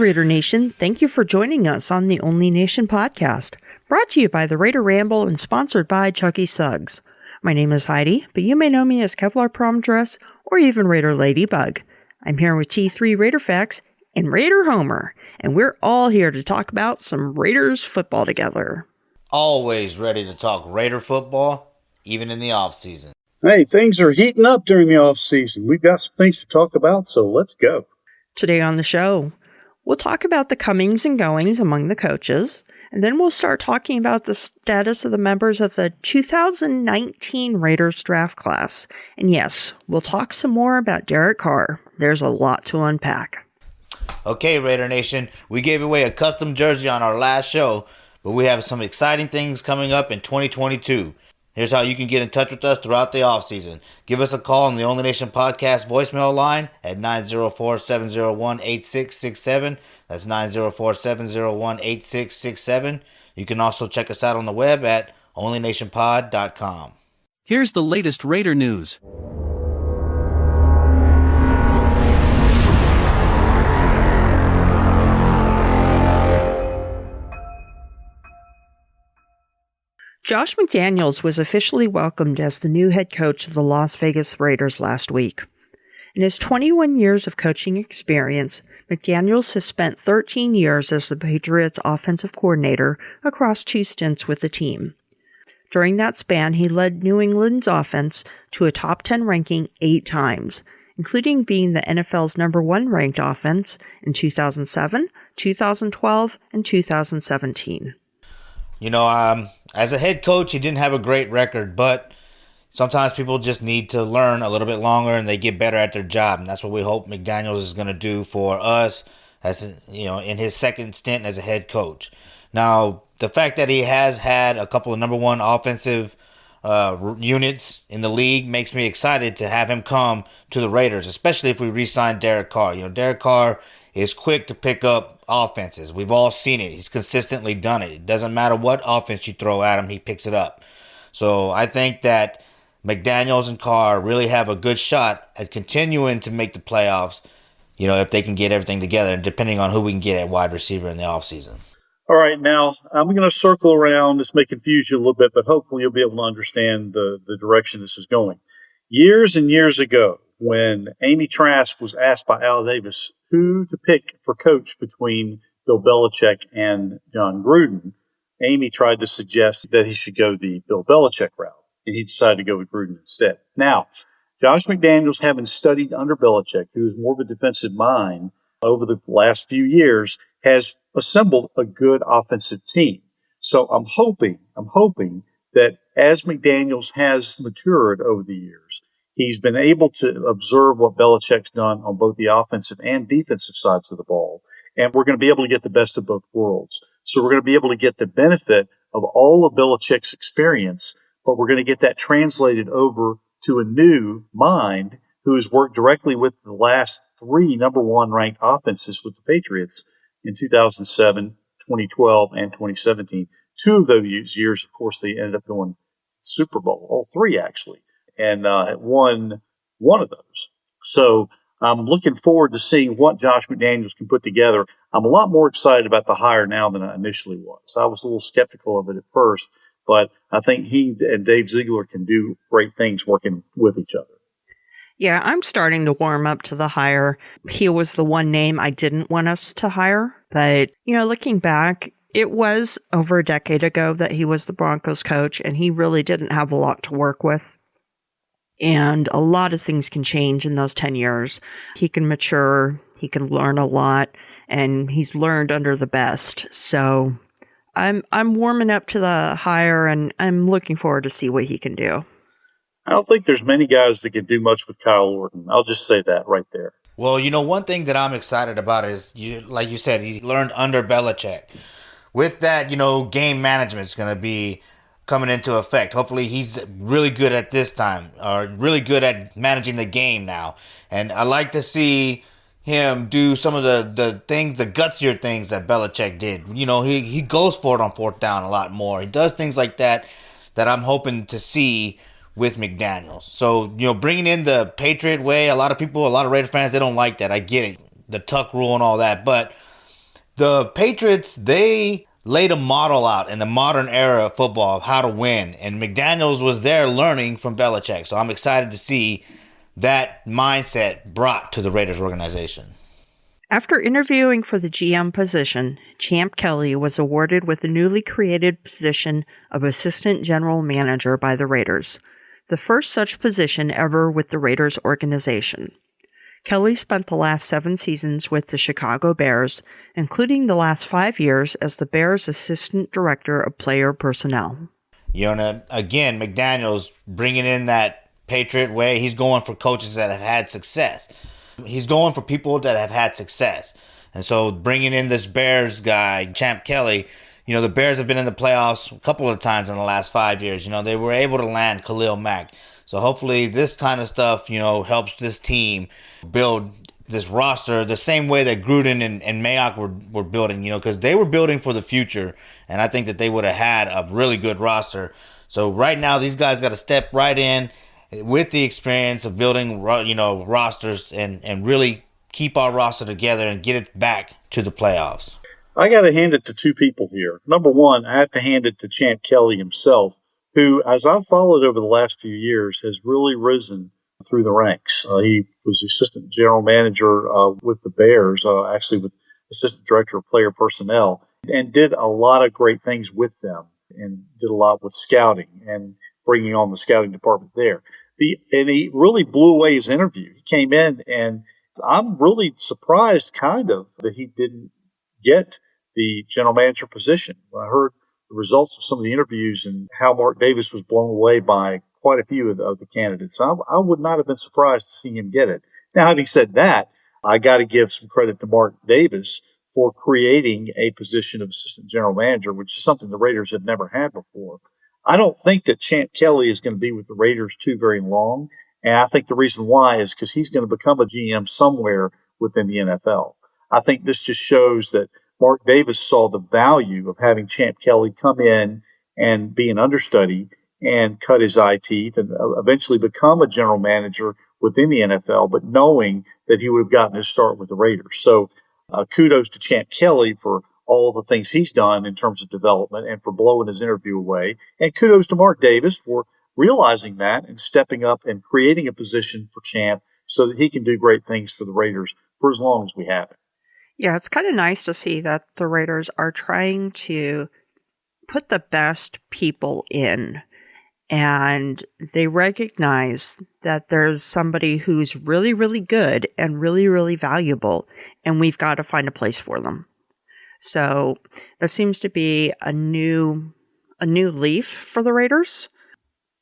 Raider Nation. Thank you for joining us on the Only Nation podcast, brought to you by the Raider Ramble and sponsored by Chucky Suggs. My name is Heidi, but you may know me as Kevlar Prom Dress or even Raider Ladybug. I'm here with T3 Raider Facts and Raider Homer, and we're all here to talk about some Raiders football together. Always ready to talk Raider football, even in the offseason. Hey, things are heating up during the offseason. We've got some things to talk about, so let's go. Today on the show, we'll talk about the comings and goings among the coaches, and then we'll start talking about the status of the members of the 2019 Raiders draft class. And yes, we'll talk some more about Derek Carr. There's a lot to unpack. Okay, Raider Nation, we gave away a custom jersey on our last show, but we have some exciting things coming up in 2022. Here's how you can get in touch with us throughout the offseason. Give us a call on the Only Nation Podcast voicemail line at 904-701-8667. That's 904-701-8667. You can also check us out on the web at onlynationpod.com. Here's the latest Raider news. Josh McDaniels was officially welcomed as the new head coach of the Las Vegas Raiders last week. In his 21 years of coaching experience, McDaniels has spent 13 years as the Patriots' offensive coordinator across 2 stints with the team. During that span, he led New England's offense to a top 10 ranking 8 times, including being the NFL's number 1 ranked offense in 2007, 2012, and 2017. You know, as a head coach, he didn't have a great record, but sometimes people just need to learn a little bit longer and they get better at their job. And that's what we hope McDaniels is going to do for us, as you know, in his second stint as a head coach. Now, the fact that he has had a couple of number 1 offensive units in the league makes me excited to have him come to the Raiders, especially if we re-sign Derek Carr. You know, Derek Carr is quick to pick up offenses. We've all seen it. He's consistently done it. It doesn't matter what offense you throw at him, he picks it up. So I think that McDaniels and Carr really have a good shot at continuing to make the playoffs, you know, if they can get everything together, and depending on who we can get at wide receiver in the offseason. All right, now I'm going to circle around. This may confuse you a little bit, but hopefully you'll be able to understand the direction this is going. Years and years ago, when Amy Trask was asked by Al Davis who to pick for coach between Bill Belichick and John Gruden, Amy tried to suggest that he should go the Bill Belichick route, and he decided to go with Gruden instead. Now, Josh McDaniels, having studied under Belichick, who is more of a defensive mind over the last few years, has assembled a good offensive team. So I'm hoping that as McDaniels has matured over the years, he's been able to observe what Belichick's done on both the offensive and defensive sides of the ball. And we're going to be able to get the best of both worlds. So we're going to be able to get the benefit of all of Belichick's experience, but we're going to get that translated over to a new mind who has worked directly with the last 3 number 1 ranked offenses with the Patriots in 2007, 2012, and 2017. 2 of those years, of course, they ended up going to the Super Bowl, all 3 actually, and won one of those. So I'm looking forward to seeing what Josh McDaniels can put together. I'm a lot more excited about the hire now than I initially was. I was a little skeptical of it at first, but I think he and Dave Ziegler can do great things working with each other. Yeah, I'm starting to warm up to the hire. He was the one name I didn't want us to hire. But, you know, looking back, it was over a decade ago that he was the Broncos coach, and he really didn't have a lot to work with. And a lot of things can change in those 10 years. He can mature, he can learn a lot, and he's learned under the best. So I'm warming up to the hire, and I'm looking forward to see what he can do. I don't think there's many guys that can do much with Kyle Orton. I'll just say that right there. Well, you know, one thing that I'm excited about is, like you said, he learned under Belichick. With that, you know, game management is going to be coming into effect. Hopefully he's really good at this time, or really good at managing the game now. And I like to see him do some of the things, the gutsier things that Belichick did. You know, he goes for it on 4th down a lot more. He does things like that I'm hoping to see with McDaniels. So, you know, bringing in the Patriot way, a lot of Raider fans, they don't like that. I get it. The tuck rule and all that. But The Patriots, they laid a model out in the modern era of football of how to win. And McDaniels was there learning from Belichick. So I'm excited to see that mindset brought to the Raiders organization. After interviewing for the GM position, Champ Kelly was awarded with the newly created position of Assistant General Manager by the Raiders, the first such position ever with the Raiders organization. Kelly spent the last 7 seasons with the Chicago Bears, including the last 5 years as the Bears' Assistant Director of Player Personnel. Again, McDaniels bringing in that Patriot way. He's going for coaches that have had success. He's going for people that have had success. And so bringing in this Bears guy, Champ Kelly, the Bears have been in the playoffs a couple of times in the last 5 years. They were able to land Khalil Mack. So hopefully this kind of stuff, helps this team build this roster the same way that Gruden and Mayock were building, because they were building for the future. And I think that they would have had a really good roster. So right now, these guys got to step right in with the experience of building, rosters and really keep our roster together and get it back to the playoffs. I got to hand it to 2 people here. Number one, I have to hand it to Champ Kelly himself, who, as I've followed over the last few years, has really risen through the ranks. He was assistant general manager with the Bears, actually with assistant director of player personnel, and did a lot of great things with them and did a lot with scouting and bringing on the scouting department there. And he really blew away his interview. He came in, and I'm really surprised, kind of, that he didn't get the general manager position. When I heard the results of some of the interviews and how Mark Davis was blown away by quite a few of the candidates, I would not have been surprised to see him get it. Now, having said that, I got to give some credit to Mark Davis for creating a position of assistant general manager, which is something the Raiders had never had before. I don't think that Champ Kelly is going to be with the Raiders too very long, and I think the reason why is because he's going to become a GM somewhere within the NFL. I think this just shows that Mark Davis saw the value of having Champ Kelly come in and be an understudy and cut his eye teeth and eventually become a general manager within the NFL, but knowing that he would have gotten his start with the Raiders. So kudos to Champ Kelly for all the things he's done in terms of development and for blowing his interview away. And kudos to Mark Davis for realizing that and stepping up and creating a position for Champ so that he can do great things for the Raiders for as long as we have it. Yeah, it's kind of nice to see that the Raiders are trying to put the best people in, and they recognize that there's somebody who's really, really good and really, really valuable, and we've got to find a place for them. So there seems to be a new leaf for the Raiders,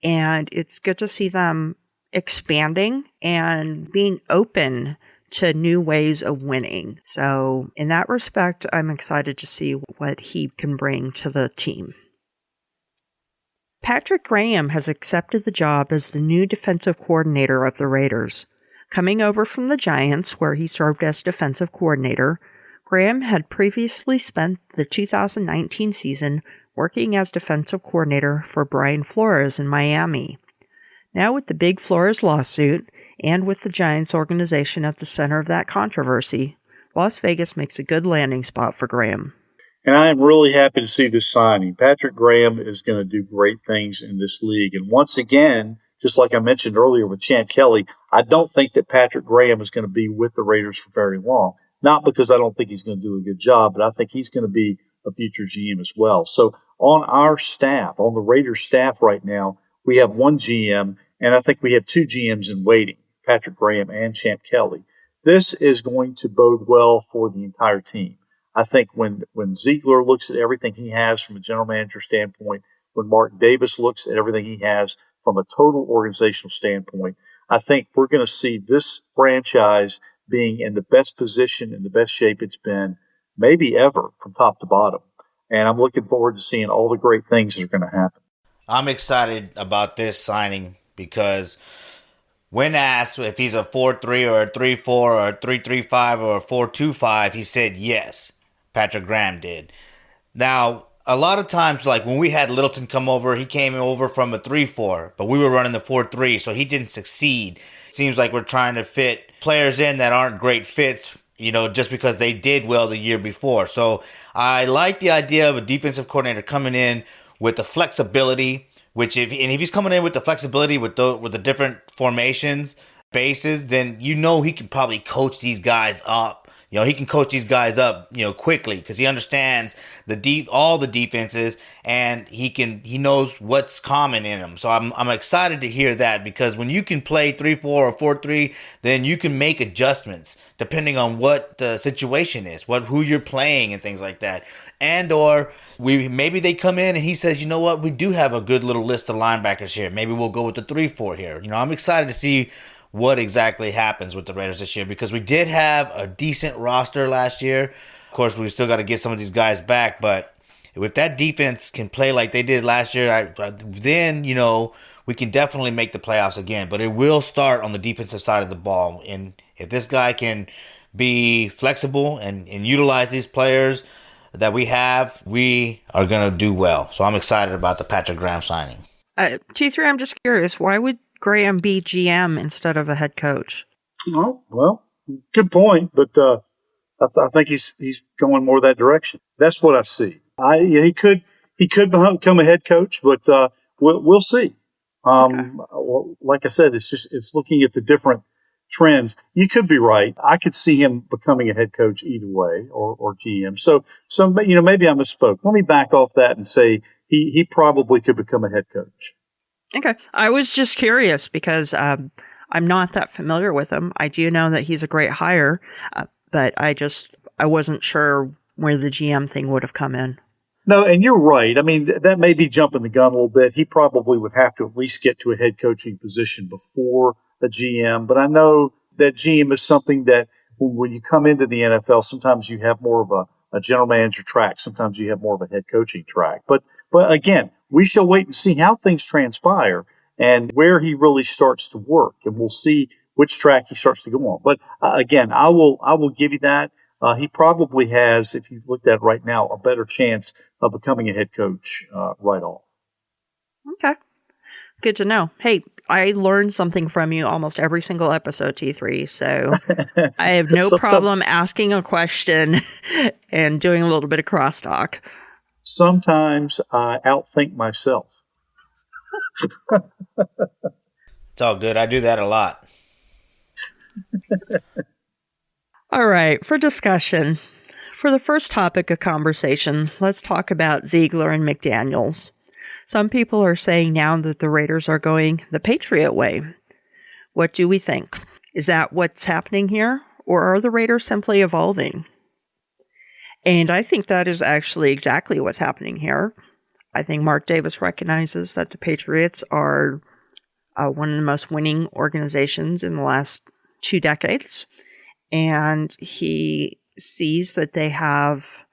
and it's good to see them expanding and being open to new ways of winning. So in that respect, I'm excited to see what he can bring to the team. Patrick Graham has accepted the job as the new defensive coordinator of the Raiders. Coming over from the Giants, where he served as defensive coordinator, Graham had previously spent the 2019 season working as defensive coordinator for Brian Flores in Miami. Now with the big Flores lawsuit, and with the Giants organization at the center of that controversy, Las Vegas makes a good landing spot for Graham. And I am really happy to see this signing. Patrick Graham is going to do great things in this league. And once again, just like I mentioned earlier with Champ Kelly, I don't think that Patrick Graham is going to be with the Raiders for very long. Not because I don't think he's going to do a good job, but I think he's going to be a future GM as well. So on our staff, on the Raiders staff right now, we have one GM, and I think we have 2 GMs in waiting. Patrick Graham and Champ Kelly. This is going to bode well for the entire team. I think when Ziegler looks at everything he has from a general manager standpoint, when Mark Davis looks at everything he has from a total organizational standpoint, I think we're going to see this franchise being in the best position, in the best shape it's been maybe ever from top to bottom. And I'm looking forward to seeing all the great things that are going to happen. I'm excited about this signing because when asked if he's a 4-3 or a 3-4 or a 3-3-5 or a 4-2-5, he said yes. Patrick Graham did. Now, a lot of times, like when we had Littleton come over, he came over from a 3-4, but we were running the 4-3, so he didn't succeed. Seems like we're trying to fit players in that aren't great fits just because they did well the year before. So I like the idea of a defensive coordinator coming in with the flexibility, if he's coming in with the flexibility with the different formations, bases, then he can probably coach these guys up. He can coach these guys up, quickly because he understands all the defenses, and he knows what's common in them. So I'm excited to hear that, because when you can play 3-4 or 4-3, then you can make adjustments depending on what the situation is, who you're playing and things like that. And or maybe they come in and he says, you know what, we do have a good little list of linebackers here. Maybe we'll go with the 3-4 here. I'm excited to see what exactly happens with the Raiders this year, because we did have a decent roster last year. Of course, we still got to get some of these guys back, but if that defense can play like they did last year, then we can definitely make the playoffs again. But it will start on the defensive side of the ball, and if this guy can be flexible and utilize these players that we have, we are going to do well. So I'm excited about the Patrick Graham signing. T3, I'm just curious, why would Graham be GM instead of a head coach? Oh, well, good point, but I think he's going more that direction. That's what I see. He could become a head coach, but we'll see. Like I said, it's looking at the different trends. You could be right. I could see him becoming a head coach either way, or GM. So maybe I misspoke. Let me back off that and say he probably could become a head coach. Okay. I was just curious because I'm not that familiar with him. I do know that he's a great hire, but I wasn't sure where the GM thing would have come in. No, and you're right. I mean, that may be jumping the gun a little bit. He probably would have to at least get to a head coaching position before a GM. But I know that GM is something that when you come into the NFL, sometimes you have more of a general manager track. Sometimes you have more of a head coaching track. But again, we shall wait and see how things transpire and where he really starts to work. And we'll see which track he starts to go on. But again, I will give you that. He probably has, if you looked at it right now, a better chance of becoming a head coach right off. Okay. Good to know. Hey, I learned something from you almost every single episode, T3, so I have no problem asking a question and doing a little bit of crosstalk. Sometimes I outthink myself. It's all good. I do that a lot. All right, for discussion, for the first topic of conversation, let's talk about Ziegler and McDaniels. Some people are saying now that the Raiders are going the Patriot way. What do we think? Is that what's happening here, or are the Raiders simply evolving? And I think that is actually exactly what's happening here. I think Mark Davis recognizes that the Patriots are one of the most winning organizations in the last 2 decades. And he sees that they have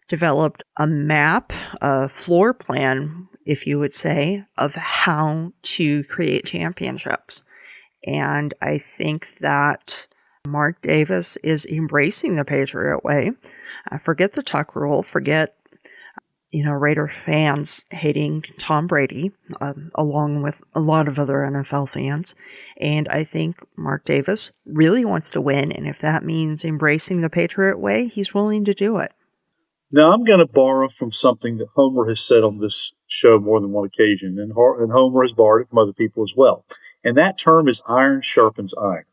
developed a map, a floor plan, if you would say, of how to create championships. And I think that Mark Davis is embracing the Patriot way. Forget the Tuck rule. Forget, Raider fans hating Tom Brady, along with a lot of other NFL fans. And I think Mark Davis really wants to win. And if that means embracing the Patriot way, he's willing to do it. Now, I'm going to borrow from something that Homer has said on this show more than one occasion, and Homer has borrowed it from other people as well. And that term is iron sharpens iron.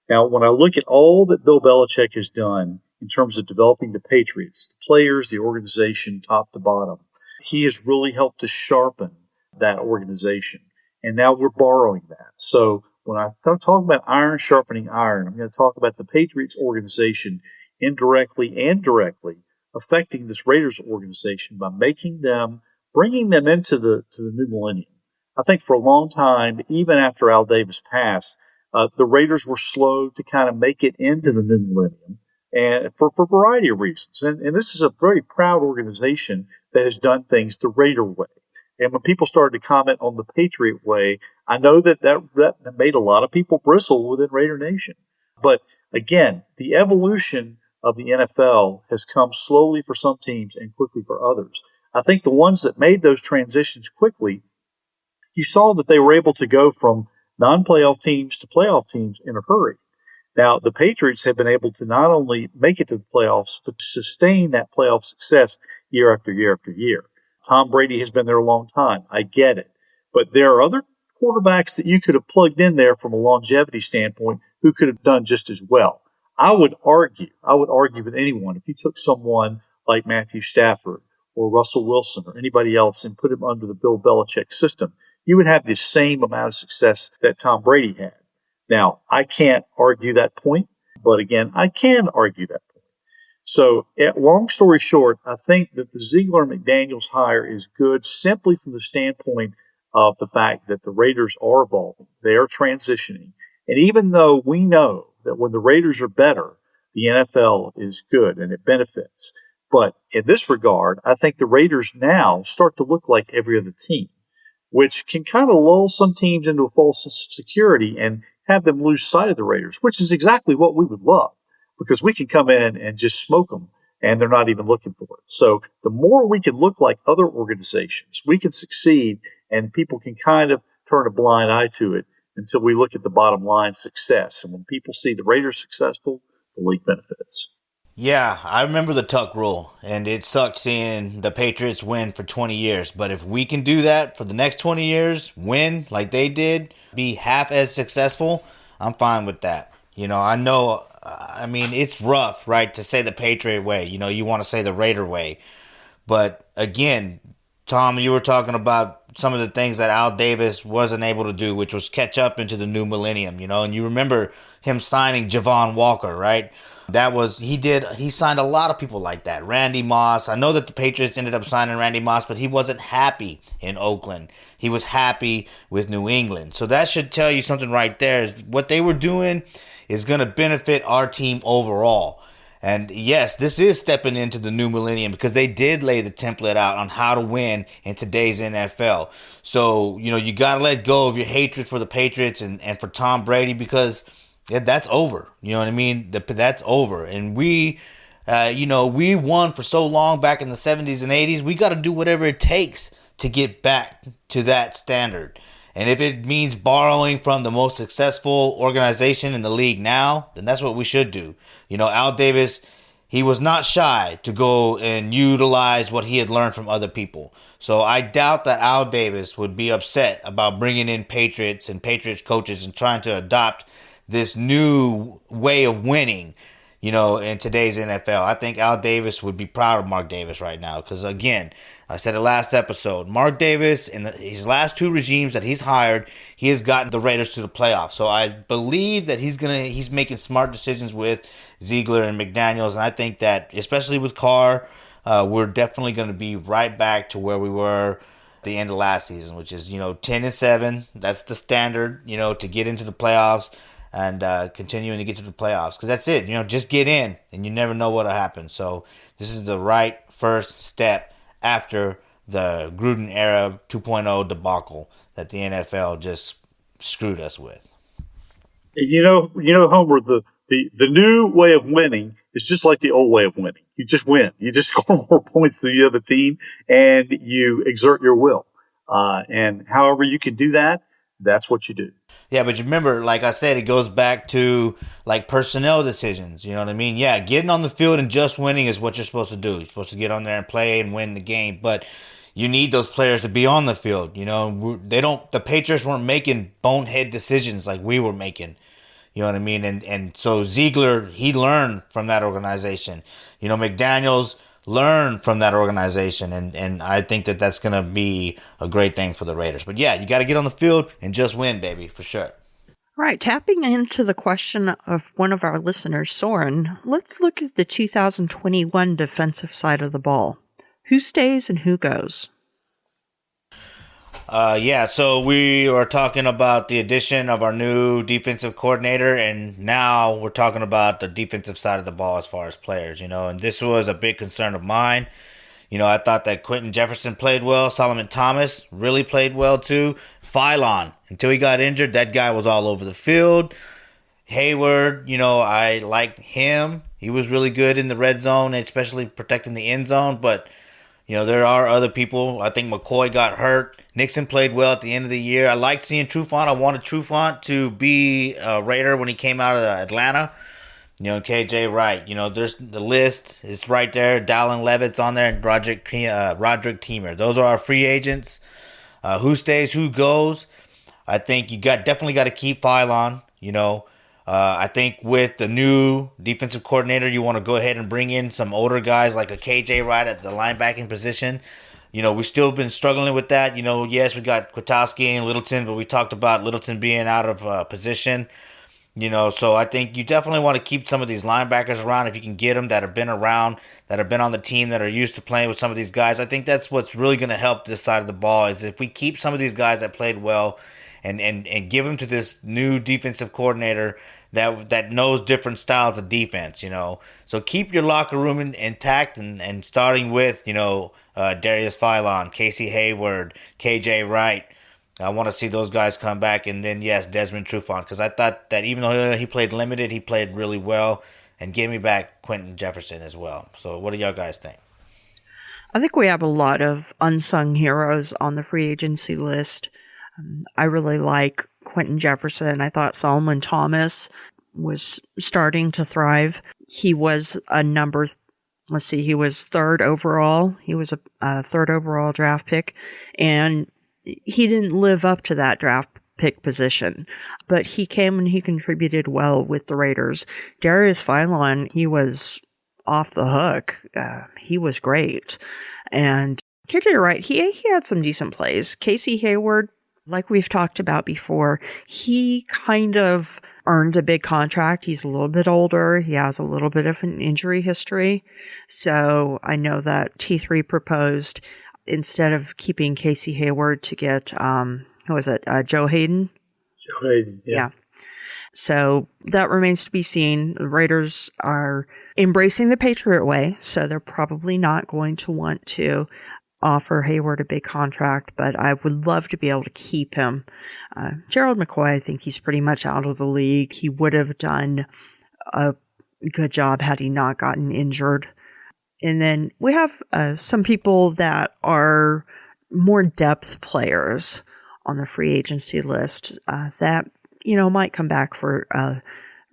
Now, when I look at all that Bill Belichick has done in terms of developing the Patriots, the players, the organization, top to bottom, he has really helped to sharpen that organization. And now we're borrowing that. So when I talk about iron sharpening iron, I'm going to talk about the Patriots organization indirectly and directly affecting this Raiders organization by bringing them into the new millennium. I think for a long time, even after Al Davis passed, the Raiders were slow to kind of make it into the new millennium, and for a variety of reasons. And this is a very proud organization that has done things the Raider way. And when people started to comment on the Patriot way, I know that made a lot of people bristle within Raider Nation. But again, the evolution of the NFL has come slowly for some teams and quickly for others. I think the ones that made those transitions quickly, you saw that they were able to go from non-playoff teams to playoff teams in a hurry. Now, the Patriots have been able to not only make it to the playoffs, but to sustain that playoff success year after year after year. Tom Brady has been there a long time. I get it. But there are other quarterbacks that you could have plugged in there from a longevity standpoint who could have done just as well. I would argue with anyone, if you took someone like Matthew Stafford or Russell Wilson or anybody else and put him under the Bill Belichick system, you would have the same amount of success that Tom Brady had. Now, I can't argue that point, but again, I can argue that point. So, long story short, I think that the Ziegler-McDaniels hire is good simply from the standpoint of the fact that the Raiders are evolving. They are transitioning. And even though we know that when the Raiders are better, the NFL is good and it benefits. But in this regard, I think the Raiders now start to look like every other team, which can kind of lull some teams into a false sense of security and have them lose sight of the Raiders, which is exactly what we would love, because we can come in and just smoke them and they're not even looking for it. So the more we can look like other organizations, we can succeed, and people can kind of turn a blind eye to it until we look at the bottom line success. And when people see the Raiders successful, the league benefits. Yeah, I remember the Tuck rule, and it sucked seeing the Patriots win for 20 years. But if we can do that for the next 20 years, win like they did, be half as successful, I'm fine with that. I mean, it's rough, right, to say the Patriot way. You want to say the Raider way. But again, Tom, you were talking about some of the things that Al Davis wasn't able to do, which was catch up into the new millennium, and you remember him signing Javon Walker, right? He signed a lot of people like that. Randy Moss. I know that the Patriots ended up signing Randy Moss, but he wasn't happy in Oakland. He was happy with New England. So that should tell you something right there, is what they were doing is going to benefit our team overall. And yes, this is stepping into the new millennium because they did lay the template out on how to win in today's NFL. So, you got to let go of your hatred for the Patriots and for Tom Brady, because that's over. You know what I mean? That's over. And we won for so long back in the 70s and 80s. We got to do whatever it takes to get back to that standard. And if it means borrowing from the most successful organization in the league now, then that's what we should do. Al Davis, he was not shy to go and utilize what he had learned from other people. So I doubt that Al Davis would be upset about bringing in Patriots and Patriots coaches and trying to adopt this new way of winning, in today's NFL. I think Al Davis would be proud of Mark Davis right now because, again, I said it last episode, Mark Davis, in his last two regimes that he's hired, he has gotten the Raiders to the playoffs. So I believe that he's making smart decisions with Ziegler and McDaniels, and I think that, especially with Carr, we're definitely going to be right back to where we were at the end of last season, which is, 10-7. That's the standard, to get into the playoffs. And continuing to get to the playoffs, because that's it. Just get in, and you never know what'll happen. So this is the right first step after the Gruden era 2.0 debacle that the NFL just screwed us with. Homer, the new way of winning is just like the old way of winning. You just win. You just score more points than the other team, and you exert your will. And however you can do that, that's what you do. Yeah, but you remember, like I said, it goes back to like personnel decisions. You know what I mean? Yeah, getting on the field and just winning is what you're supposed to do. You're supposed to get on there and play and win the game. But you need those players to be on the field. The Patriots weren't making bonehead decisions like we were making. You know what I mean? And so Ziegler, he learned from that organization. McDaniels learned from that organization, and I think that that's going to be a great thing for the Raiders. But yeah, you got to get on the field and just win, baby, for sure. All right, tapping into the question of one of our listeners, Soren, let's look at the 2021 defensive side of the ball. Who stays and who goes? So we are talking about the addition of our new defensive coordinator, and now we're talking about the defensive side of the ball as far as players, and this was a big concern of mine. I thought that Quentin Jefferson played well. Solomon Thomas really played well too. Phylon, until he got injured, that guy was all over the field. Hayward, I liked him. He was really good in the red zone, especially protecting the end zone, but There are other people. I think McCoy got hurt. Nixon played well at the end of the year. I liked seeing Trufant. I wanted Trufant to be a Raider when he came out of Atlanta. KJ Wright. There's the list is right there. Dallin Levitt's on there, and Roderick Teamer. Those are our free agents. Who stays, who goes. I think you definitely got to keep Phylon. I think with the new defensive coordinator, you want to go ahead and bring in some older guys like a KJ Wright at the linebacking position. We've still been struggling with that. Yes, we got Kwiatkowski and Littleton, but we talked about Littleton being out of position. So I think you definitely want to keep some of these linebackers around if you can get them that have been around, that have been on the team, that are used to playing with some of these guys. I think that's what's really going to help this side of the ball is if we keep some of these guys that played well and give them to this new defensive coordinator that knows different styles of defense, So keep your locker room intact and starting with, Darius Phylon, Casey Hayward, KJ Wright. I want to see those guys come back. And then, yes, Desmond Trufant, because I thought that even though he played limited, he played really well. And give me back Quentin Jefferson as well. So what do y'all guys think? I think we have a lot of unsung heroes on the free agency list. I really like Quentin Jefferson. I thought Solomon Thomas was starting to thrive. He was he was third overall. He was a third overall draft pick. And he didn't live up to that draft pick position, but he came and he contributed well with the Raiders. Darius Phylon, he was off the hook. He was great. And KJ Wright, he had some decent plays. Casey Hayward, like we've talked about before, he kind of earned a big contract. He's a little bit older. He has a little bit of an injury history. So I know that T3 proposed, instead of keeping Casey Hayward, to get, Joe Hayden? Joe Hayden, yeah. So that remains to be seen. The Raiders are embracing the Patriot way, so they're probably not going to want to offer Hayward a big contract, but I would love to be able to keep him. Gerald McCoy, I think he's pretty much out of the league. He would have done a good job had he not gotten injured. And then we have some people that are more depth players on the free agency list that, might come back for a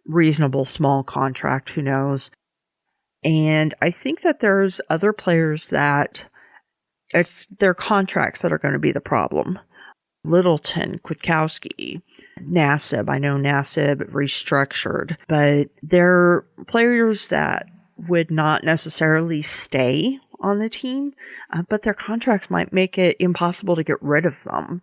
reasonable small contract. Who knows? And I think that there's other players that it's their contracts that are going to be the problem. Littleton, Kwiatkowski, Nassib. I know Nassib restructured, but they're players that would not necessarily stay on the team, but their contracts might make it impossible to get rid of them.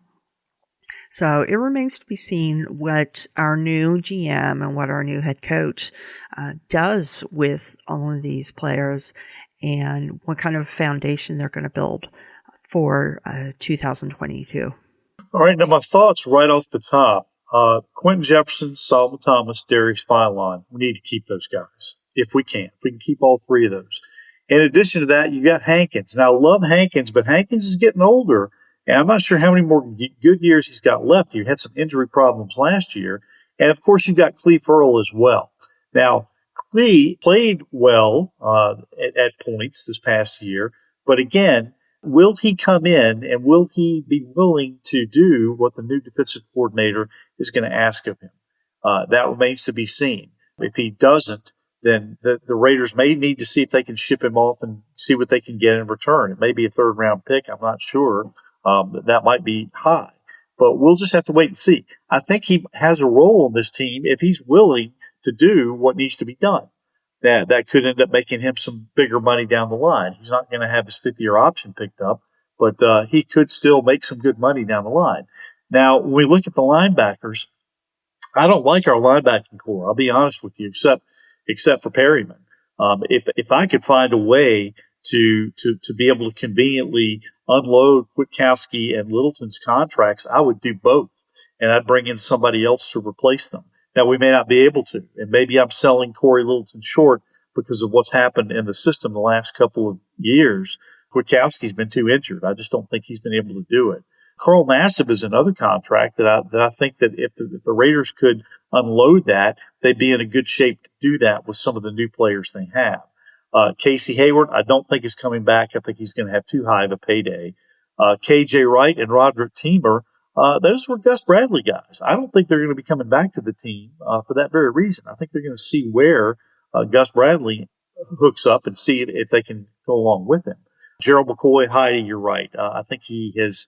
So it remains to be seen what our new GM and what our new head coach does with all of these players and what kind of foundation they're going to build for 2022. All right, now my thoughts right off the top. Quentin Jefferson, Solomon Thomas, Darius Phylon. We need to keep those guys if we can. If we can keep all three of those. In addition to that, you got Hankins. Now, I love Hankins, but Hankins is getting older, and I'm not sure how many more good years he's got left. He had some injury problems last year. And, of course, you've got Cleve Earl as well. Now, Cleve played well at points this past year, but again, will he come in and will he be willing to do what the new defensive coordinator is going to ask of him? That remains to be seen. If he doesn't, then the Raiders may need to see if they can ship him off and see what they can get in return. It may be a third-round pick. I'm not sure. That might be high. But we'll just have to wait and see. I think he has a role on this team if he's willing to do what needs to be done. That could end up making him some bigger money down the line. He's not going to have his fifth-year option picked up, but he could still make some good money down the line. Now, when we look at the linebackers, I don't like our linebacking core. I'll be honest with you, except for Perryman. If I could find a way to be able to conveniently unload Kwiatkowski and Littleton's contracts, I would do both, and I'd bring in somebody else to replace them. Now, we may not be able to, and maybe I'm selling Corey Littleton short because of what's happened in the system the last couple of years. Kwiatkowski's been too injured. I just don't think he's been able to do it. Carl Nassib is another contract that I think that if the Raiders could unload that, they'd be in a good shape to do that with some of the new players they have. Casey Hayward, I don't think is coming back. I think he's going to have too high of a payday. KJ Wright and Roderick Teamer, those were Gus Bradley guys. I don't think they're going to be coming back to the team for that very reason. I think they're going to see where Gus Bradley hooks up and see if they can go along with him. Gerald McCoy, Heidi, you're right. I think he has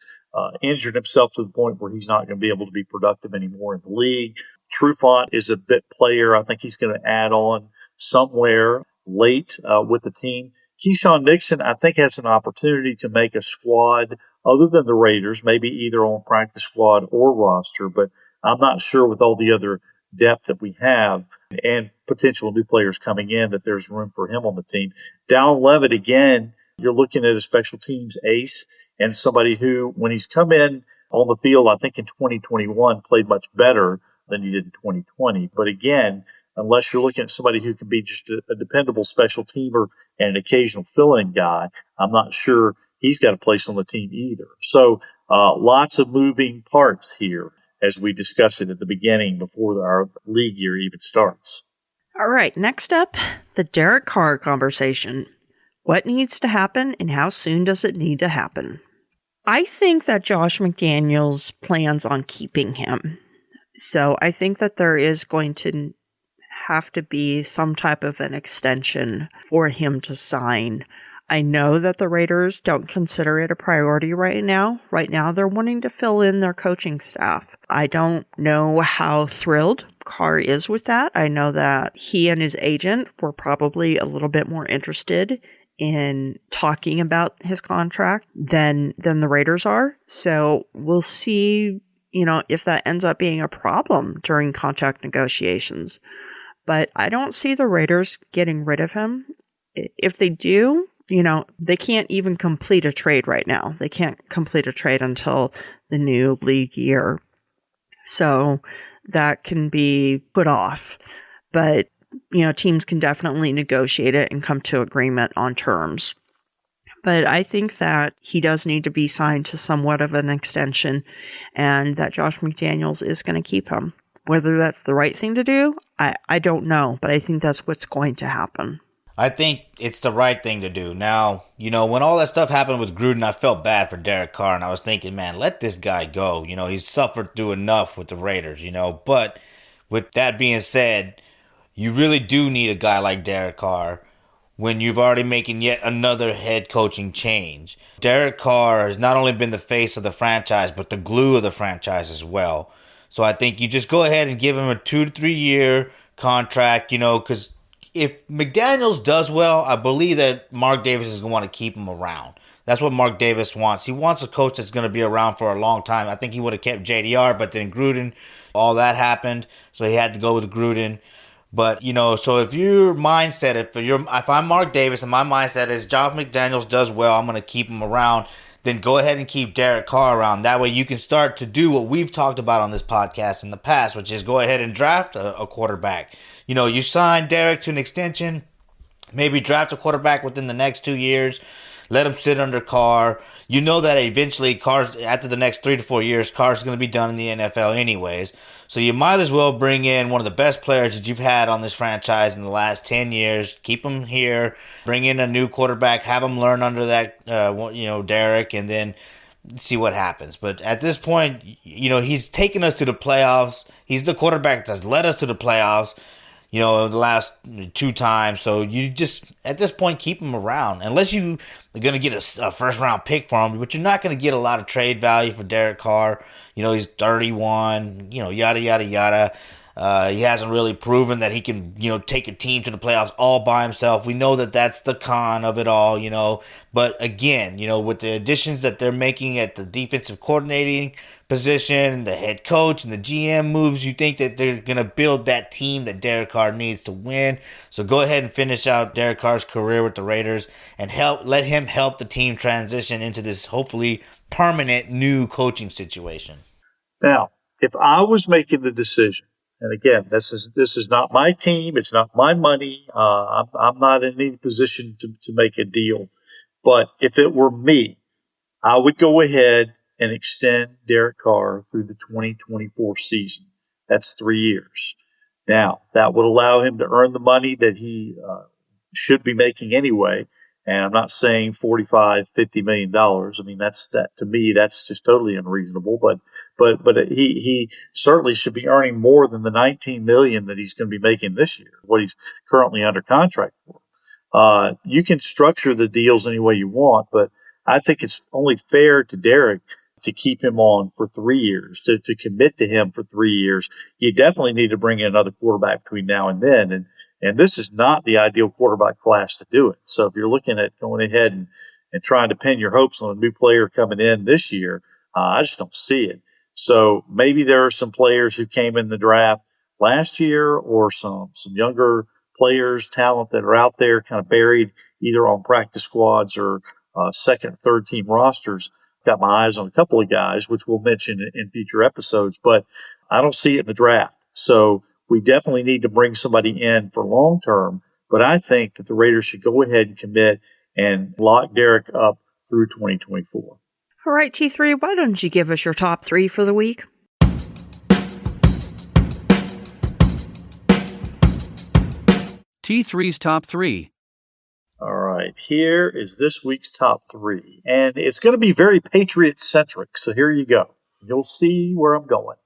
injured himself to the point where he's not going to be able to be productive anymore in the league. Trufant is a bit player. I think he's going to add on somewhere late with the team. Keyshawn Nixon, I think, has an opportunity to make a squad other than the Raiders, maybe either on practice squad or roster, but I'm not sure with all the other depth that we have and potential new players coming in that there's room for him on the team. Dallin Levitt, again, you're looking at a special teams ace and somebody who, when he's come in on the field, I think in 2021 played much better than he did in 2020. But again, unless you're looking at somebody who can be just a dependable special teamer and an occasional fill-in guy, I'm not sure he's got a place on the team either. So lots of moving parts here as we discussed it at the beginning before our league year even starts. All right, next up, the Derek Carr conversation. What needs to happen and how soon does it need to happen? I think that Josh McDaniels plans on keeping him. So I think that there is going to have to be some type of an extension for him to sign. I know that the Raiders don't consider it a priority right now. Right now, they're wanting to fill in their coaching staff. I don't know how thrilled Carr is with that. I know that he and his agent were probably a little bit more interested in talking about his contract than the Raiders are. So we'll see, if that ends up being a problem during contract negotiations. But I don't see the Raiders getting rid of him. If they do, they can't even complete a trade right now. They can't complete a trade until the new league year. So that can be put off. But, teams can definitely negotiate it and come to agreement on terms. But I think that he does need to be signed to somewhat of an extension and that Josh McDaniels is going to keep him. Whether that's the right thing to do, I don't know, but I think that's what's going to happen. I think it's the right thing to do. Now, when all that stuff happened with Gruden, I felt bad for Derek Carr, and I was thinking, man, let this guy go. He's suffered through enough with the Raiders, But with that being said, you really do need a guy like Derek Carr when you've already making yet another head coaching change. Derek Carr has not only been the face of the franchise, but the glue of the franchise as well. So I think you just go ahead and give him a 2 to 3 year contract, because if McDaniels does well, I believe that Mark Davis is going to want to keep him around. That's what Mark Davis wants. He wants a coach that's going to be around for a long time. I think he would have kept JDR, but then Gruden, all that happened, so he had to go with Gruden. But, so if your mindset, if I'm Mark Davis and my mindset is Josh McDaniels does well, I'm going to keep him around, then go ahead and keep Derek Carr around. That way you can start to do what we've talked about on this podcast in the past, which is go ahead and draft a quarterback. You sign Derek to an extension, maybe draft a quarterback within the next 2 years, let him sit under Carr. You know that eventually Carr's, after the next 3 to 4 years, Carr's going to be done in the NFL anyways. So you might as well bring in one of the best players that you've had on this franchise in the last 10 years. Keep him here. Bring in a new quarterback. Have him learn under that, Derek, and then see what happens. But at this point, he's taken us to the playoffs. He's the quarterback that's led us to the playoffs, the last 2 times. So you just, at this point, keep him around. Unless you are going to get a first-round pick for him, but you're not going to get a lot of trade value for Derek Carr. He's 31, yada, yada, yada. He hasn't really proven that he can, take a team to the playoffs all by himself. We know that that's the con of it all, But again, with the additions that they're making at the defensive coordinating position, the head coach and the GM moves, you think that they're going to build that team that Derek Carr needs to win. So go ahead and finish out Derek Carr's career with the Raiders and let him help the team transition into this hopefully permanent new coaching situation. Now, if I was making the decision, and again, this is not my team, it's not my money, I'm not in any position to make a deal. But if it were me, I would go ahead and extend Derek Carr through the 2024 season. That's 3 years. Now, that would allow him to earn the money that he should be making anyway. And I'm not saying $45-50 million. I mean, that to me, that's just totally unreasonable. But he certainly should be earning more than the $19 million that he's going to be making this year, what he's currently under contract for. You can structure the deals any way you want, but I think it's only fair to Derek to keep him on for 3 years, to commit to him for 3 years. You definitely need to bring in another quarterback between now and then. And this is not the ideal quarterback class to do it. So if you're looking at going ahead and trying to pin your hopes on a new player coming in this year, I just don't see it. So maybe there are some players who came in the draft last year or some younger players, talent that are out there kind of buried either on practice squads or second, third team rosters. Got my eyes on a couple of guys, which we'll mention in future episodes, but I don't see it in the draft. So we definitely need to bring somebody in for long term, but I think that the Raiders should go ahead and commit and lock Derek up through 2024. All right, T3, why don't you give us your top 3 for the week? T3's top 3. All right, here is this week's top 3, and it's going to be very Patriot-centric, so here you go. You'll see where I'm going.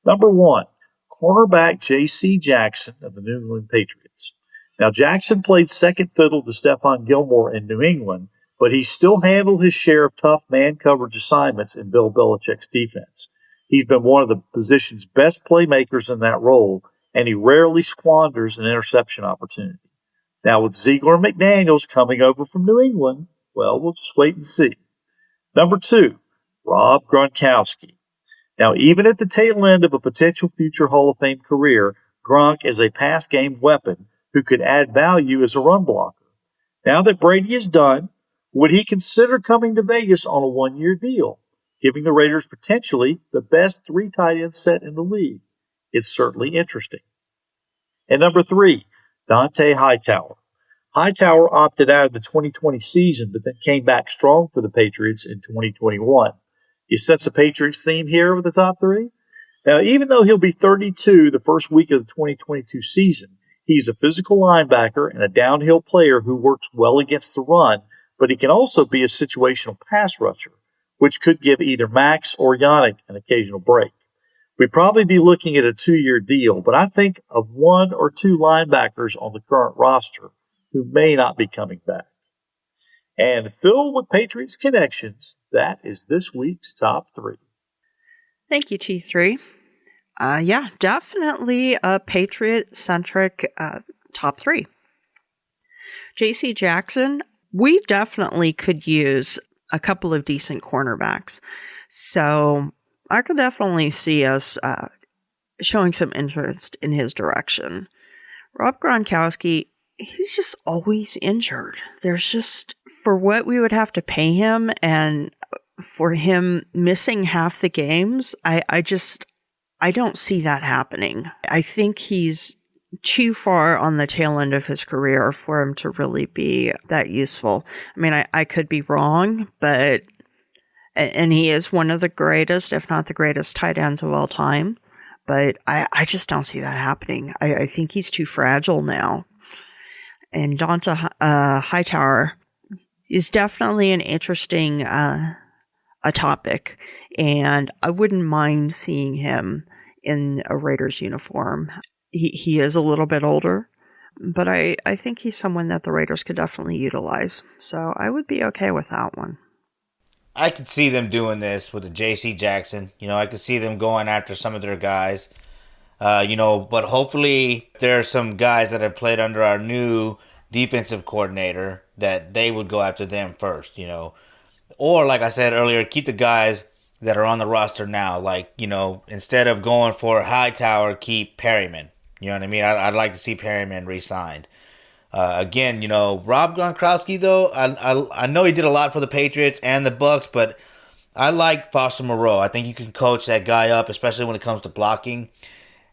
Number 1, cornerback J.C. Jackson of the New England Patriots. Now, Jackson played second fiddle to Stephon Gilmore in New England, but he still handled his share of tough man coverage assignments in Bill Belichick's defense. He's been one of the position's best playmakers in that role, and he rarely squanders an interception opportunity. Now, with Ziegler and McDaniels coming over from New England, well, we'll just wait and see. Number 2, Rob Gronkowski. Now, even at the tail end of a potential future Hall of Fame career, Gronk is a pass game weapon who could add value as a run blocker. Now that Brady is done, would he consider coming to Vegas on a 1-year deal, giving the Raiders potentially the best 3 tight end set in the league? It's certainly interesting. And number 3, Dante Hightower. Hightower opted out of the 2020 season, but then came back strong for the Patriots in 2021. You sense a Patriots theme here with the top 3? Now, even though he'll be 32 the first week of the 2022 season, he's a physical linebacker and a downhill player who works well against the run, but he can also be a situational pass rusher, which could give either Max or Yannick an occasional break. We'd probably be looking at a 2-year deal, but I think of 1 or 2 linebackers on the current roster who may not be coming back. And filled with Patriots connections, that is this week's top 3. Thank you, T3. Yeah, definitely a Patriot-centric top 3. J.C. Jackson, we definitely could use a couple of decent cornerbacks. So I could definitely see us showing some interest in his direction. Rob Gronkowski, he's just always injured. There's just, for what we would have to pay him and for him missing half the games, I don't see that happening. I think he's too far on the tail end of his career for him to really be that useful. I mean, I could be wrong, but, and he is one of the greatest, if not the greatest tight ends of all time, but I just don't see that happening. I think he's too fragile now. And Dante Hightower is definitely an interesting a topic, and I wouldn't mind seeing him in a Raiders uniform. He is a little bit older, but I think he's someone that the Raiders could definitely utilize. So I would be okay with that one. I could see them doing this with the J.C. Jackson. I could see them going after some of their guys. But hopefully there are some guys that have played under our new defensive coordinator that they would go after them first, Or, like I said earlier, keep the guys that are on the roster now. Like, instead of going for Hightower, keep Perryman. You know what I mean? I'd like to see Perryman re-signed. Again, Rob Gronkowski, though, I know he did a lot for the Patriots and the Bucs, but I like Foster Moreau. I think you can coach that guy up, especially when it comes to blocking.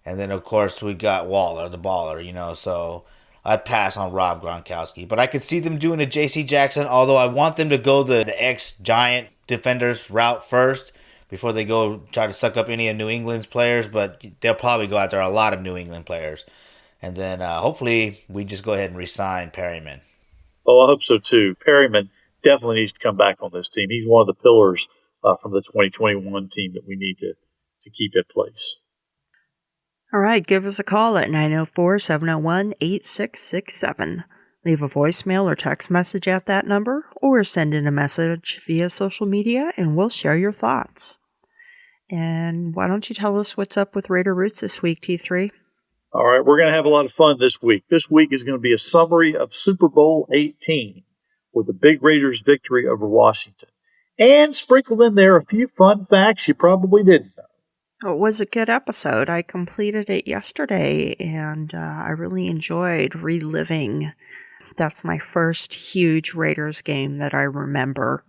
And then, of course, we got Waller, the baller, so I'd pass on Rob Gronkowski. But I could see them doing a J.C. Jackson, although I want them to go the ex-Giant defenders route first before they go try to suck up any of New England's players, but they'll probably go after a lot of New England players. And then hopefully we just go ahead and re-sign Perryman. Oh, I hope so too. Perryman definitely needs to come back on this team. He's one of the pillars from the 2021 team that we need to keep in place. All right, give us a call at 904-701-8667. Leave a voicemail or text message at that number, or send in a message via social media, and we'll share your thoughts. And why don't you tell us what's up with Raider Roots this week, T3? All right, we're going to have a lot of fun this week. This week is going to be a summary of Super Bowl 18 with the big Raiders' victory over Washington. And sprinkled in there a few fun facts you probably didn't know. It was a good episode. I completed it yesterday, and I really enjoyed reliving. That's my first huge Raiders game that I remember,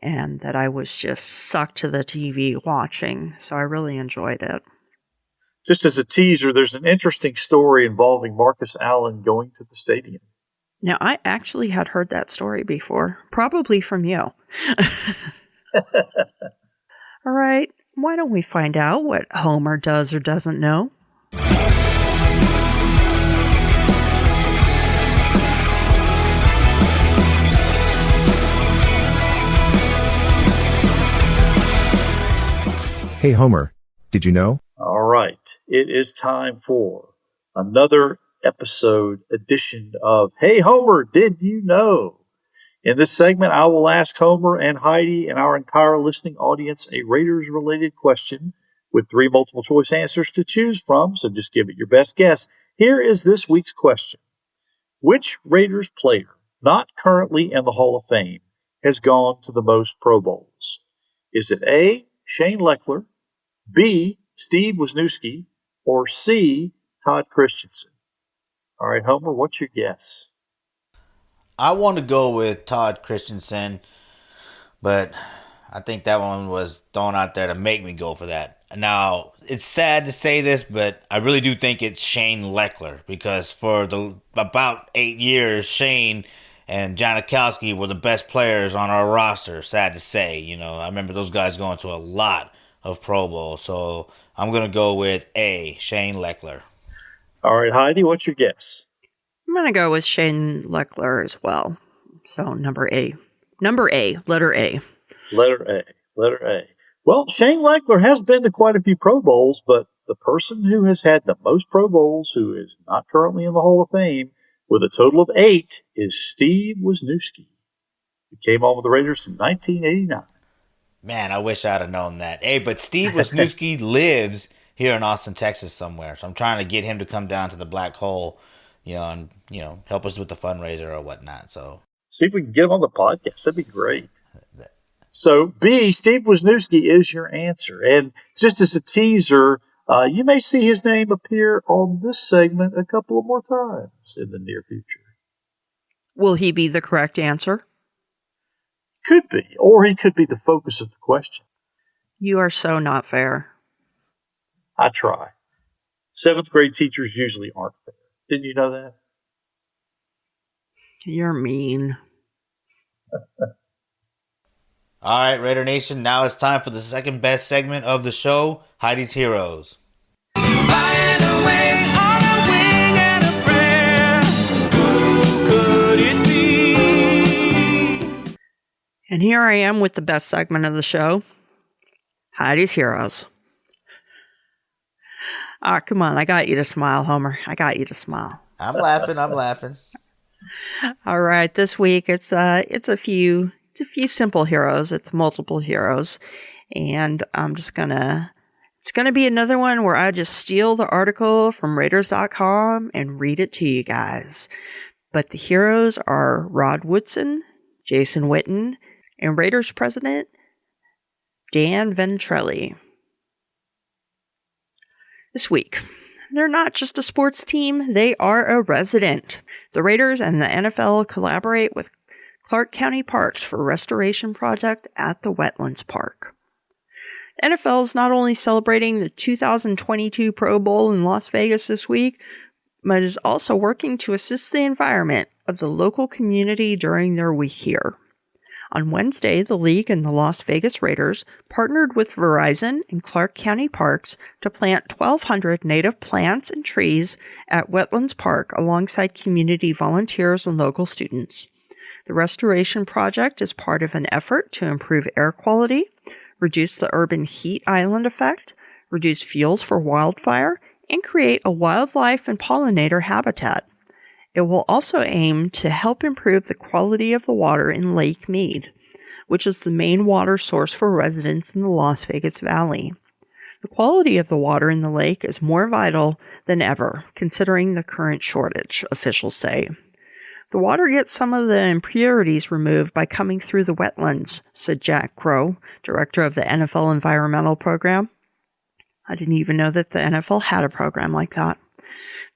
and that I was just sucked to the TV watching. So I really enjoyed it. Just as a teaser, there's an interesting story involving Marcus Allen going to the stadium. Now, I actually had heard that story before, probably from you. All right, why don't we find out what Homer does or doesn't know? Hey Homer, did you know? All right, it is time for another episode edition of Hey Homer, Did You Know? In this segment, I will ask Homer and Heidi and our entire listening audience a Raiders-related question with 3 multiple-choice answers to choose from, so just give it your best guess. Here is this week's question. Which Raiders player, not currently in the Hall of Fame, has gone to the most Pro Bowls? Is it A, Shane Leckler, B, Steve Wisniewski, or C, Todd Christensen? All right, Homer, what's your guess? I want to go with Todd Christensen, but I think that one was thrown out there to make me go for that. Now, it's sad to say this, but I really do think it's Shane Leckler, because for about 8 years, Shane and Janikowski were the best players on our roster, sad to say. You know, I remember those guys going to a lot of Pro Bowls, so I'm going to go with A, Shane Leckler. All right, Heidi, what's your guess? I'm going to go with Shane Leckler as well. So number A. Letter A. Letter A. Letter A. Well, Shane Leckler has been to quite a few Pro Bowls, but the person who has had the most Pro Bowls, who is not currently in the Hall of Fame, with a total of 8, is Steve Wisniewski, who came on with the Raiders in 1989. Man, I wish I'd have known that. Hey, but Steve Wisniewski lives here in Austin, Texas somewhere, so I'm trying to get him to come down to the Black Hole, and help us with the fundraiser or whatnot. So see if we can get him on the podcast. That'd be great. So B, Steve Wisniewski is your answer. And just as a teaser, you may see his name appear on this segment a couple of more times in the near future. Will he be the correct answer? Could be, or he could be the focus of the question. You are so not fair. I try. 7th grade teachers usually aren't fair. Didn't you know that? You're mean. All right, Raider Nation, now it's time for the second best segment of the show, Heidi's Heroes. Flying away on a wing and a prayer. Who could it be? And here I am with the best segment of the show, Heidi's Heroes. Ah, come on, I got you to smile, Homer. I got you to smile. I'm laughing. All right, this week it's a few simple heroes. It's multiple heroes, and it's gonna be another one where I just steal the article from Raiders.com and read it to you guys. But the heroes are Rod Woodson, Jason Witten, and Raiders president Dan Ventrelli. This week, they're not just a sports team, they are a resident. The Raiders and the NFL collaborate with Clark County Parks for a restoration project at the Wetlands Park. The NFL is not only celebrating the 2022 Pro Bowl in Las Vegas this week, but is also working to assist the environment of the local community during their week here. On Wednesday, the league and the Las Vegas Raiders partnered with Verizon and Clark County Parks to plant 1,200 native plants and trees at Wetlands Park alongside community volunteers and local students. The restoration project is part of an effort to improve air quality, reduce the urban heat island effect, reduce fuels for wildfire, and create a wildlife and pollinator habitat. It will also aim to help improve the quality of the water in Lake Mead, which is the main water source for residents in the Las Vegas Valley. The quality of the water in the lake is more vital than ever, considering the current shortage, officials say. The water gets some of the impurities removed by coming through the wetlands, said Jack Crow, director of the NFL Environmental Program. I didn't even know that the NFL had a program like that.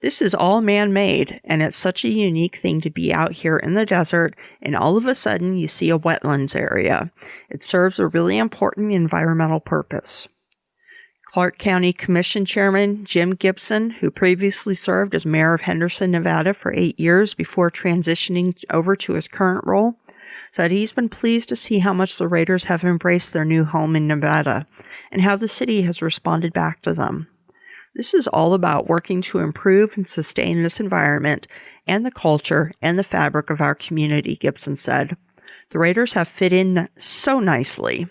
This is all man-made, and it's such a unique thing to be out here in the desert, and all of a sudden you see a wetlands area. It serves a really important environmental purpose. Clark County Commission Chairman Jim Gibson, who previously served as mayor of Henderson, Nevada for 8 years before transitioning over to his current role, said he's been pleased to see how much the Raiders have embraced their new home in Nevada and how the city has responded back to them. This is all about working to improve and sustain this environment and the culture and the fabric of our community, Gibson said. The Raiders have fit in so nicely.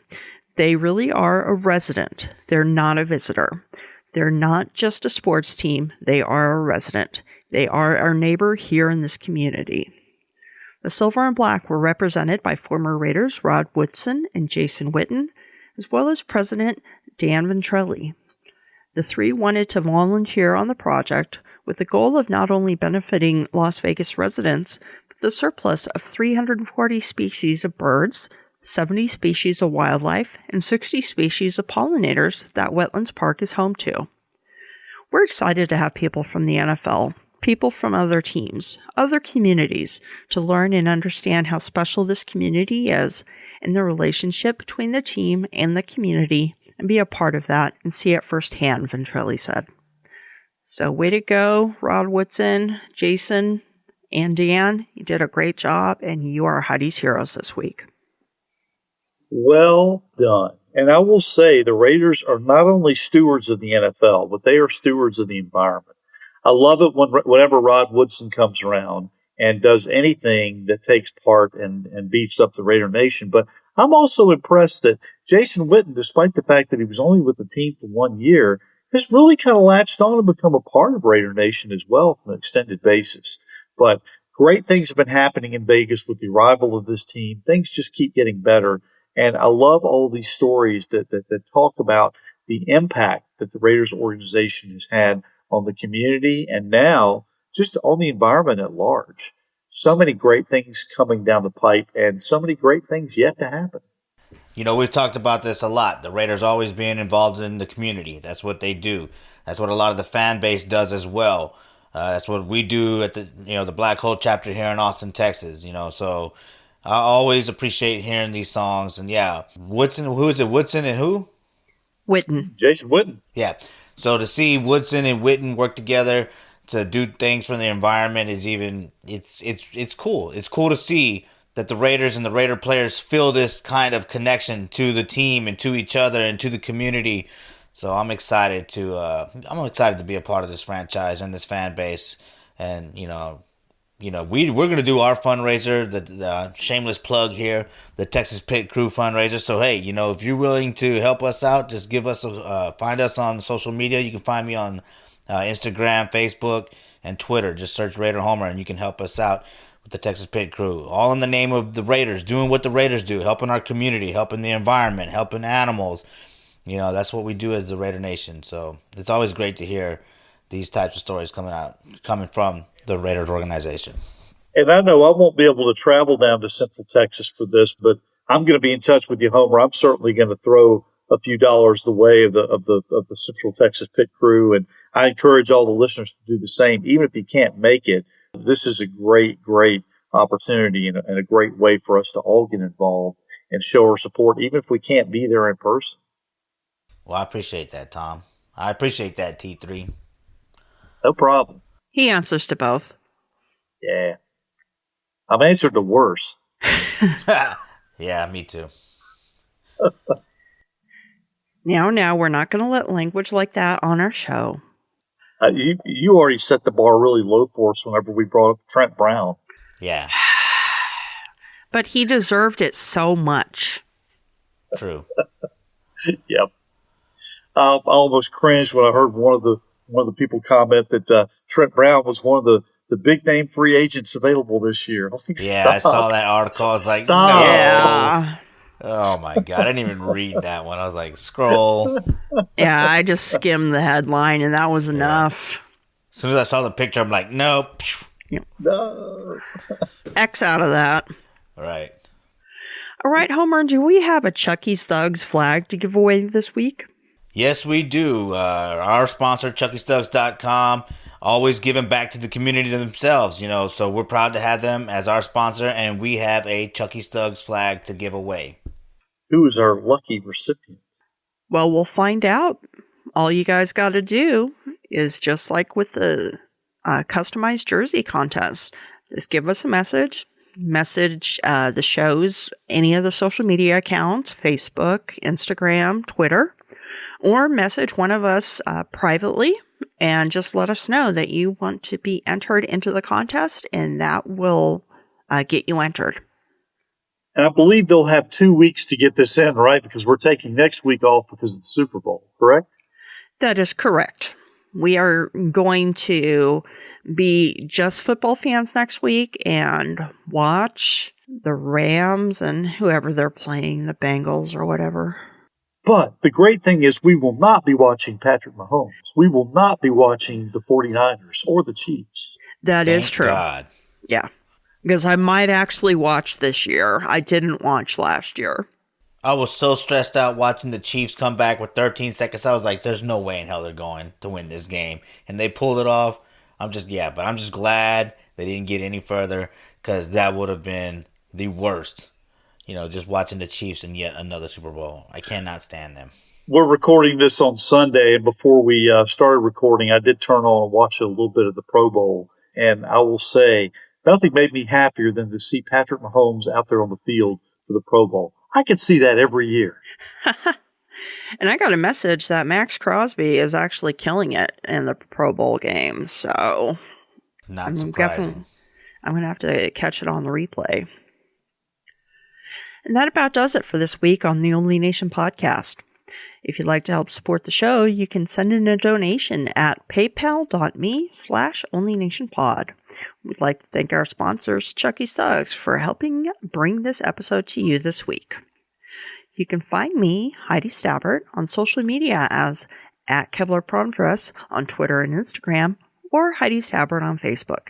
They really are a resident. They're not a visitor. They're not just a sports team. They are a resident. They are our neighbor here in this community. The Silver and Black were represented by former Raiders Rod Woodson and Jason Witten, as well as President Dan Ventrelli. The three wanted to volunteer on the project with the goal of not only benefiting Las Vegas residents, but the surplus of 340 species of birds, 70 species of wildlife, and 60 species of pollinators that Wetlands Park is home to. We're excited to have people from the NFL, people from other teams, other communities, to learn and understand how special this community is and the relationship between the team and the community, and be a part of that and see it firsthand, Ventrelli said. So way to go, Rod Woodson, Jason, and Dan. You did a great job, and you are Heidi's heroes this week. Well done. And I will say the Raiders are not only stewards of the NFL, but they are stewards of the environment. I love it whenever Rod Woodson comes around and does anything that takes part and beefs up the Raider Nation. But I'm also impressed that Jason Witten, despite the fact that he was only with the team for 1 year, has really kind of latched on and become a part of Raider Nation as well from an extended basis. But great things have been happening in Vegas with the arrival of this team. Things just keep getting better. And I love all these stories that talk about the impact that the Raiders organization has had on the community and now just on the environment at large. So many great things coming down the pipe and so many great things yet to happen. You know, we've talked about this a lot. The Raiders always being involved in the community. That's what they do. That's what a lot of the fan base does as well. That's what we do at the Black Hole chapter here in Austin, Texas. So I always appreciate hearing these songs. And yeah, Woodson, who is it? Woodson and who? Witten. Jason Witten. Yeah. So to see Woodson and Witten work together to do things for the environment is it's cool. It's cool to see that the Raiders and the Raider players feel this kind of connection to the team and to each other and to the community. So I'm excited to be a part of this franchise and this fan base. And we're going to do our fundraiser, the shameless plug here, the Texas Pit Crew fundraiser. So, hey, if you're willing to help us out, just give us find us on social media. You can find me on Instagram, Facebook, and Twitter. Just search Raider Homer, and you can help us out with the Texas Pit Crew. All in the name of the Raiders, doing what the Raiders do, helping our community, helping the environment, helping animals. That's what we do as the Raider Nation. So it's always great to hear these types of stories coming from the Raiders organization. And I know I won't be able to travel down to Central Texas for this, but I'm going to be in touch with you, Homer. I'm certainly going to throw a few dollars the way of the Central Texas Pit Crew, and I encourage all the listeners to do the same. Even if you can't make it, this is a great opportunity and a great way for us to all get involved and show our support, even if we can't be there in person. Well, I appreciate that, Tom. I appreciate that, T3. No problem. He answers to both. Yeah. I've answered the worst. Yeah, me too. Now, we're not going to let language like that on our show. You already set the bar really low for us whenever we brought up Trent Brown. Yeah. But he deserved it so much. True. Yep. I almost cringed when I heard one of the people comment that Trent Brown was one of the big name free agents available this year. Like, Yeah, stop. I saw that article. I was like, Stop. no. Yeah. Oh my God. I didn't even read that one. I was like, scroll. Yeah, I just skimmed the headline and that was enough. As soon as I saw the picture, I'm like, nope. No. X out of that. All right. All right, Homer, do we have a Chucky's Thugs flag to give away this week? Yes, we do. Our sponsor, ChuckyStugs.com, always giving back to the community themselves, so we're proud to have them as our sponsor, and we have a Chucky Stugs flag to give away. Who is our lucky recipient? Well, we'll find out. All you guys got to do is just like with the customized jersey contest. Just give us a message the show's any of the social media accounts, Facebook, Instagram, Twitter, or message one of us privately and just let us know that you want to be entered into the contest, and that will get you entered. And I believe they'll have 2 weeks to get this in, right? Because we're taking next week off because of the Super Bowl, correct? That is correct. We are going to be just football fans next week and watch the Rams and whoever they're playing, the Bengals or whatever. But the great thing is we will not be watching Patrick Mahomes. We will not be watching the 49ers or the Chiefs. That is Thank true. God. Yeah. Because I might actually watch this year. I didn't watch last year. I was so stressed out watching the Chiefs come back with 13 seconds. I was like, there's no way in hell they're going to win this game. And they pulled it off. I'm just glad they didn't get any further, because that would have been the worst. Just watching the Chiefs in yet another Super Bowl. I cannot stand them. We're recording this on Sunday, and before we started recording, I did turn on and watch a little bit of the Pro Bowl. And I will say, nothing made me happier than to see Patrick Mahomes out there on the field for the Pro Bowl. I could see that every year. And I got a message that Max Crosby is actually killing it in the Pro Bowl game. So Not surprising. I'm going to have to catch it on the replay. And that about does it for this week on the Only Nation podcast. If you'd like to help support the show, you can send in a donation at paypal.me/onlynationpod. We'd like to thank our sponsors, Chucky Suggs, for helping bring this episode to you this week. You can find me, Heidi Stabbert, on social media as @KevlarPromDress on Twitter and Instagram, or Heidi Stabbert on Facebook.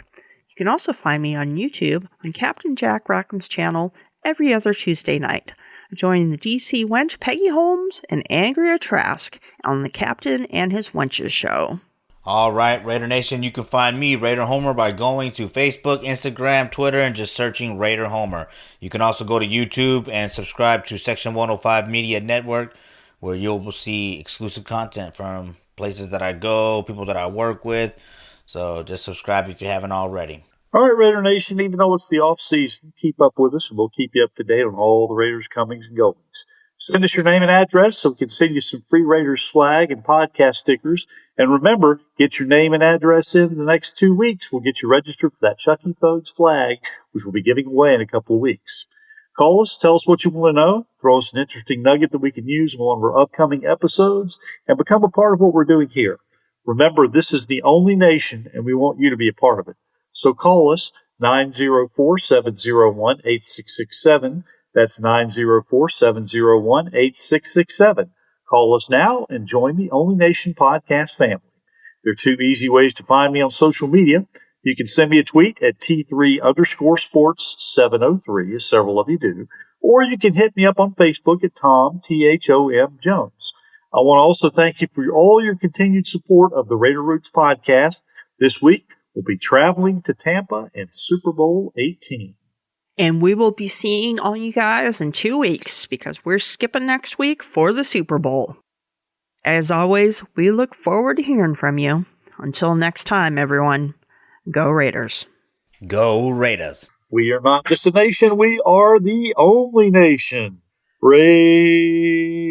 You can also find me on YouTube on Captain Jack Rackham's channel every other Tuesday night. Join the DC wench Peggy Holmes and Andrea Trask on the Captain and His Wenches show. All right, Raider Nation, you can find me, Raider Homer, by going to Facebook, Instagram, Twitter, and just searching Raider Homer. You can also go to YouTube and subscribe to Section 105 Media Network, where you'll see exclusive content from places that I go, people that I work with. So just subscribe if you haven't already. All right, Raider Nation, even though it's the off season, keep up with us and we'll keep you up to date on all the Raiders' comings and goings. Send us your name and address so we can send you some free Raiders swag and podcast stickers. And remember, get your name and address in the next 2 weeks. We'll get you registered for that Chucky Thugs flag, which we'll be giving away in a couple of weeks. Call us, tell us what you want to know, throw us an interesting nugget that we can use in one of our upcoming episodes, and become a part of what we're doing here. Remember, this is the only nation, and we want you to be a part of it. So call us, 904-701-8667. That's 904-701-8667. Call us now and join the Only Nation podcast family. There are 2 easy ways to find me on social media. You can send me a tweet at T3_sports703, as several of you do, or you can hit me up on Facebook at Tom, T-H-O-M, Jones. I want to also thank you for all your continued support of the Raider Roots podcast. This week, we'll be traveling to Tampa and Super Bowl 18. And we will be seeing all you guys in 2 weeks because we're skipping next week for the Super Bowl. As always, we look forward to hearing from you. Until next time, everyone, go Raiders. Go Raiders. We are not just a nation, we are the only nation. Raiders.